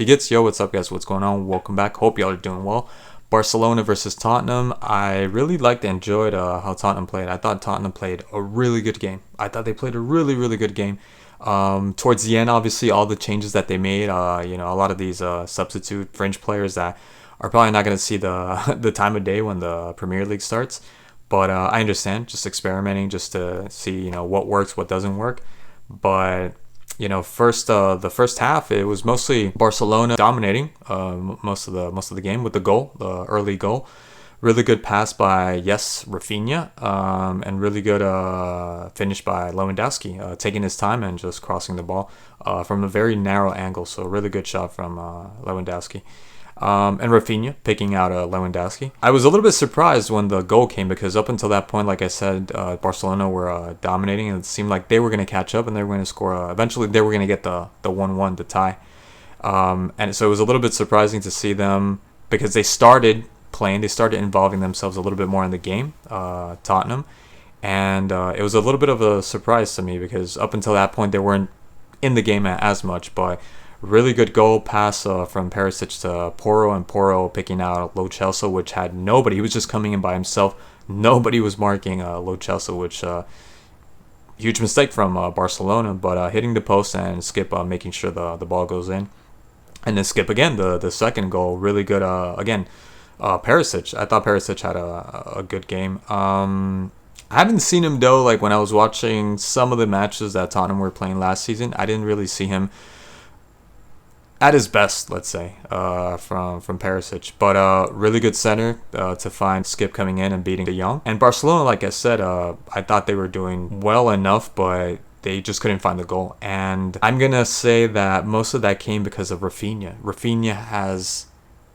Yo, what's up, guys? What's going on? Welcome back. Hope y'all are doing well. Barcelona versus Tottenham. I really liked and enjoyed how Tottenham played. I thought Tottenham played a really good game. I thought they played a really, really good game. Towards the end, obviously, all the changes that they made, a lot of these substitute fringe players that are probably not going to see the the time of day when the Premier League starts. But I understand, just experimenting, just to see, what works, what doesn't work. But the first half, it was mostly Barcelona dominating most of the game with the early goal. Really good pass by Rafinha, and really good finish by Lewandowski, taking his time and just crossing the ball from a very narrow angle. So really good shot from Lewandowski. And Rafinha picking out Lewandowski. I was a little bit surprised when the goal came because up until that point, like I said, Barcelona were dominating and it seemed like they were going to catch up and they were going to score. Eventually, they were going to get the 1-1, the tie. And so it was a little bit surprising to see them because they started playing, they started involving themselves a little bit more in the game, Tottenham. And it was a little bit of a surprise to me because up until that point, they weren't in the game as much, but really good goal pass from Perisic to Porro, and Porro picking out Lo Celso, which had nobody. He was just coming in by himself. Nobody was marking Lo Celso, which huge mistake from Barcelona, but hitting the post and Skip making sure the ball goes in. And then Skip again, the second goal, really good again. Perisic, I thought Perisic had a good game. I haven't seen him though, like when I was watching some of the matches that Tottenham were playing last season, I didn't really see him at his best, let's say, from Perisic. But really good center to find Skip coming in and beating De Jong. And Barcelona, like I said, I thought they were doing well enough, but they just couldn't find the goal. And I'm going to say that most of that came because of Rafinha. Rafinha has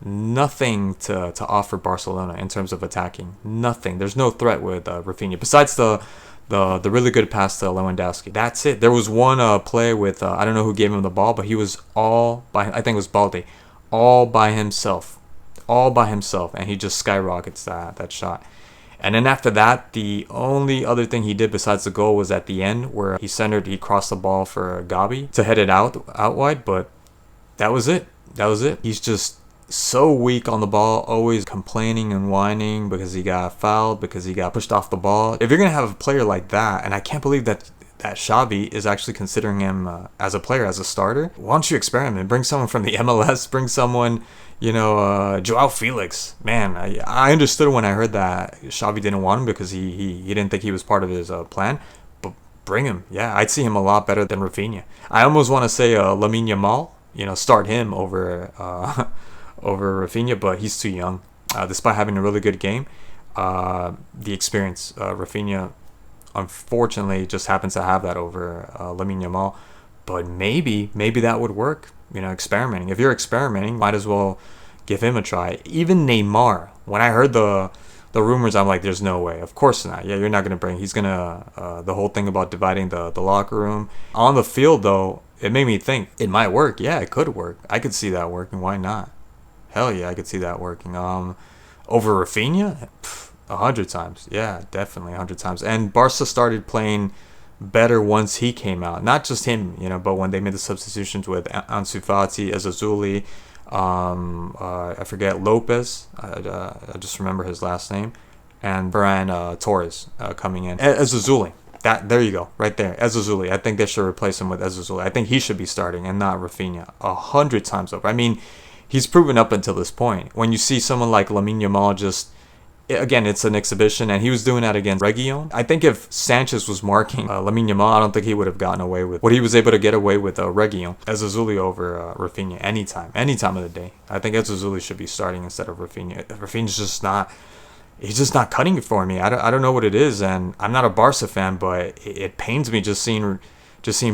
nothing to offer Barcelona in terms of attacking. Nothing. There's no threat with Rafinha. Besides the really good pass to Lewandowski. That's it. There was one play with, I don't know who gave him the ball, but he was I think it was Balde, all by himself. And he just skyrockets that shot. And then after that, the only other thing he did besides the goal was at the end where he crossed the ball for Gabi to head it out wide, but that was it. He's just so weak on the ball, always complaining and whining because he got fouled, because he got pushed off the ball. If you're going to have a player like that, and I can't believe that Xavi is actually considering him as a player, as a starter, why don't you experiment? Bring someone from the MLS, bring someone, Joao Felix. Man, I understood when I heard that Xavi didn't want him because he didn't think he was part of his plan. But bring him. Yeah, I'd see him a lot better than Rafinha. I almost want to say Lamine Yamal, start him over Rafinha, but he's too young. Despite having a really good game, the experience, Rafinha unfortunately just happens to have that over Lamine Yamal. But maybe that would work. Experimenting. If you're experimenting, might as well give him a try. Even Neymar. When I heard the rumors, I'm like, there's no way. Of course not. Yeah, you're not gonna bring. He's gonna the whole thing about dividing the locker room on the field though. It made me think it might work. Yeah, it could work. I could see that working. Why not? Hell yeah, I could see that working. Over Rafinha, 100 times. Yeah, definitely 100 times. And Barca started playing better once he came out. Not just him, but when they made the substitutions with Ansu Fati, Ezazuli, I forget Lopez. I just remember his last name, and Ferran Torres coming in. Ezazuli. There you go, right there. Ezazuli. I think they should replace him with Ezazuli. I think he should be starting and not Rafinha. 100 times over. I mean, he's proven up until this point. When you see someone like Lamine Yamal again, it's an exhibition, and he was doing that against Reguilon. I think if Sanchez was marking Lamine Yamal, I don't think he would have gotten away with what he was able to get away with Reguilon. Ezazuli over Rafinha any time of the day. I think Ezazuli should be starting instead of Rafinha. Rafinha's just not... He's just not cutting it for me. I don't know what it is, and I'm not a Barca fan, but it pains me just seeing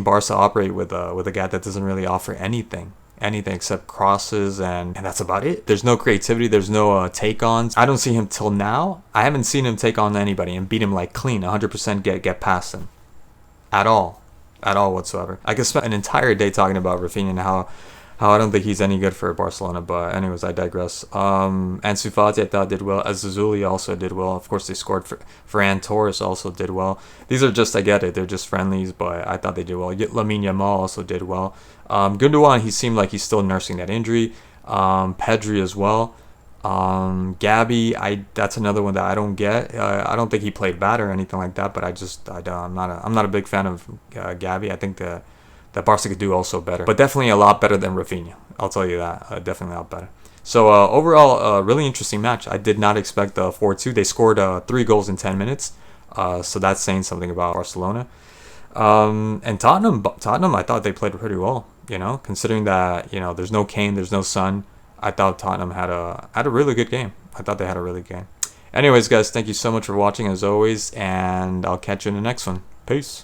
Barca operate with a guy that doesn't really offer anything except crosses, and that's about it. There's no creativity. There's no take-ons. I don't see him till now. I haven't seen him take on anybody and beat him like clean, 100% get past him at all whatsoever. I could spend an entire day talking about Rafinha and how how I don't think he's any good for Barcelona. But anyways, I digress. Ansu Fati I thought did well. Azazuli also did well. Of course, they scored for Ferran Torres also did well. These are just, I get it, they're just friendlies, but I thought they did well. Lamine Yamal also did well. Gundogan, he seemed like he's still nursing that injury. Pedri as well. Gabby, that's another one that I don't get. I don't think he played bad or anything like that, but I'm not a big fan of Gabby. I think that Barca could do also better, but definitely a lot better than Rafinha. I'll tell you that. Definitely a lot better. So overall, really interesting match. I did not expect the 4-2. They scored 3 goals in 10 minutes. So that's saying something about Barcelona. And Tottenham, I thought they played pretty well. Considering that there's no Kane, there's no Son. I thought Tottenham had a really good game. I thought they had a really good game. Anyways, guys, thank you so much for watching as always, and I'll catch you in the next one. Peace.